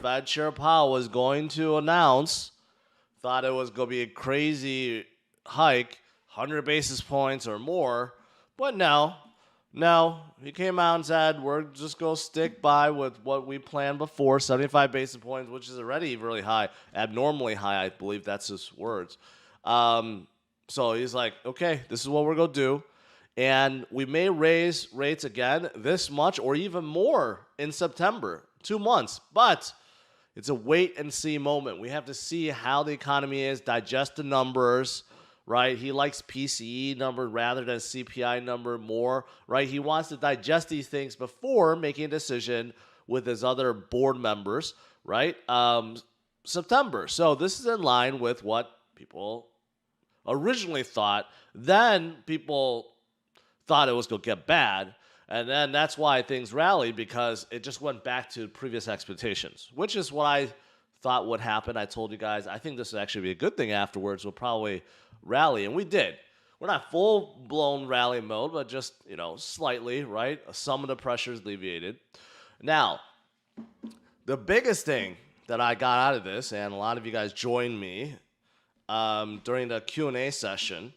Fed Chair Powell was going to announce, thought it was going to be a crazy hike, 100 basis points or more, but no, he came out and said, we're just going to stick by with what we planned before, 75 basis points, which is already really high, abnormally high, I believe that's his words. So he's like, okay, this is what we're going to do. And we may raise rates again this much or even more in September, 2 months. But it's a wait and see moment. We have to see how the economy is, digest the numbers, right? He likes PCE number rather than CPI number more, right? He wants to digest these things before making a decision with his other board members, right? September. So this is in line with what people originally thought. Then people thought it was going to get bad, and then that's why things rallied, because it just went back to previous expectations, which is what I thought would happen. I told you guys, I think this would actually be a good thing afterwards. We'll probably rally, and we did. We're not full-blown rally mode, but just, slightly, right? Some of the pressure is alleviated. Now, the biggest thing that I got out of this, and a lot of you guys joined me during the Q&A session,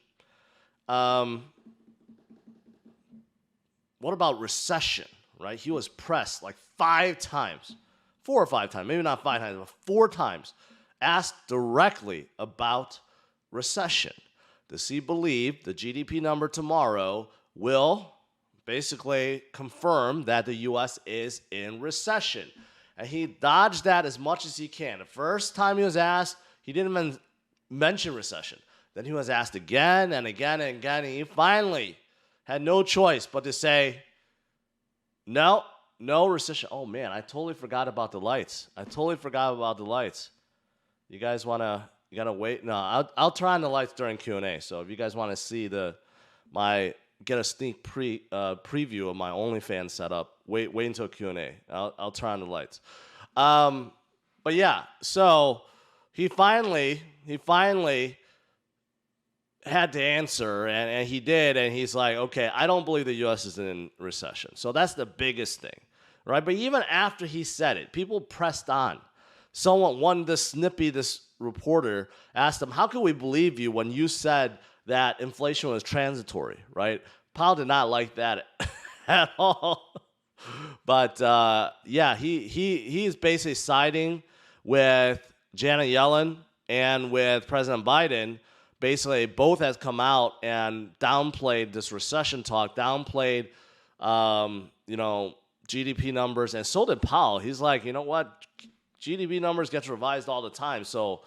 what about recession, right? He was pressed like 5 times, 4 or 5 times, maybe not 5 times, but 4 times, asked directly about recession. Does he believe the GDP number tomorrow will basically confirm that the U.S. is in recession? And he dodged that as much as he can. The first time he was asked, he didn't even mention recession. Then he was asked again and again and again, and he finally had no choice but to say, no recession. Oh, man, I totally forgot about the lights. You guys want to, you got to wait? No, I'll turn on the lights during Q&A. So if you guys want to see get a sneak preview of my OnlyFans setup, wait until Q&A. I'll turn on the lights. But yeah, so he finally had to answer, and he did, and he's like, okay, I don't believe the U.S. is in recession. So that's the biggest thing, right? But even after he said it, people pressed on. This reporter asked him, how can we believe you when you said that inflation was transitory, right? Powell did not like that at all. But, yeah, he's basically siding with Janet Yellen and with President Biden. Basically, both has come out and downplayed this recession talk, downplayed, GDP numbers, and so did Powell. He's like, you know what, GDP numbers gets revised all the time, so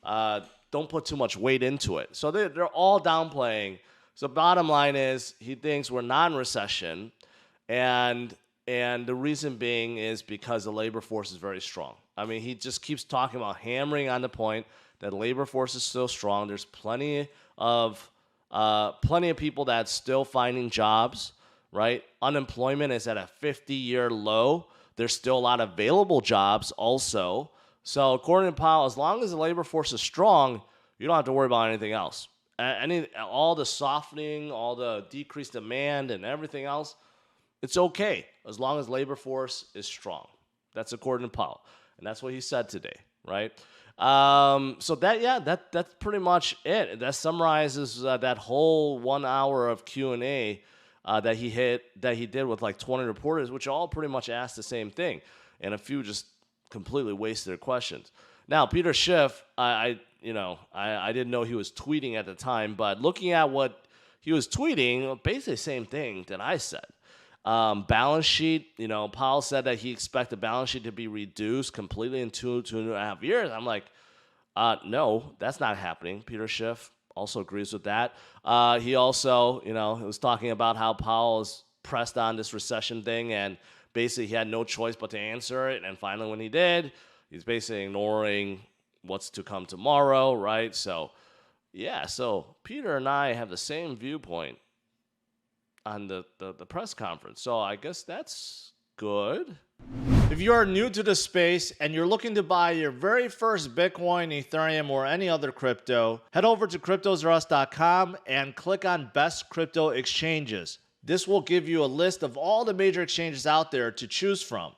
don't put too much weight into it. So they're all downplaying. So bottom line is, he thinks we're non-recession, and the reason being is because the labor force is very strong. I mean, he just keeps talking about hammering on the point that labor force is still strong. There's plenty of people that's still finding jobs, right? Unemployment is at a 50-year low. There's still a lot of available jobs also. So according to Powell, as long as the labor force is strong, you don't have to worry about anything else. All the softening, all the decreased demand and everything else, it's okay as long as labor force is strong. That's according to Powell. And that's what he said today, right? So that's pretty much it. That summarizes that whole 1 hour of Q&A that he did with like 20 reporters, which all pretty much asked the same thing, and a few just completely wasted their questions. Now, Peter Schiff, I didn't know he was tweeting at the time, but looking at what he was tweeting, basically the same thing that I said. Balance sheet, Powell said that he expected the balance sheet to be reduced completely in 2.5 years. I'm like, no, that's not happening. Peter Schiff also agrees with that. He also, was talking about how Powell is pressed on this recession thing, and basically he had no choice but to answer it. And finally, when he did, he's basically ignoring what's to come tomorrow, right? So, yeah, so Peter and I have the same viewpoint on the press conference. So I guess that's good. If you are new to the space and you're looking to buy your very first Bitcoin, Ethereum, or any other crypto, head over to CryptosRus.com and click on Best Crypto Exchanges. This will give you a list of all the major exchanges out there to choose from.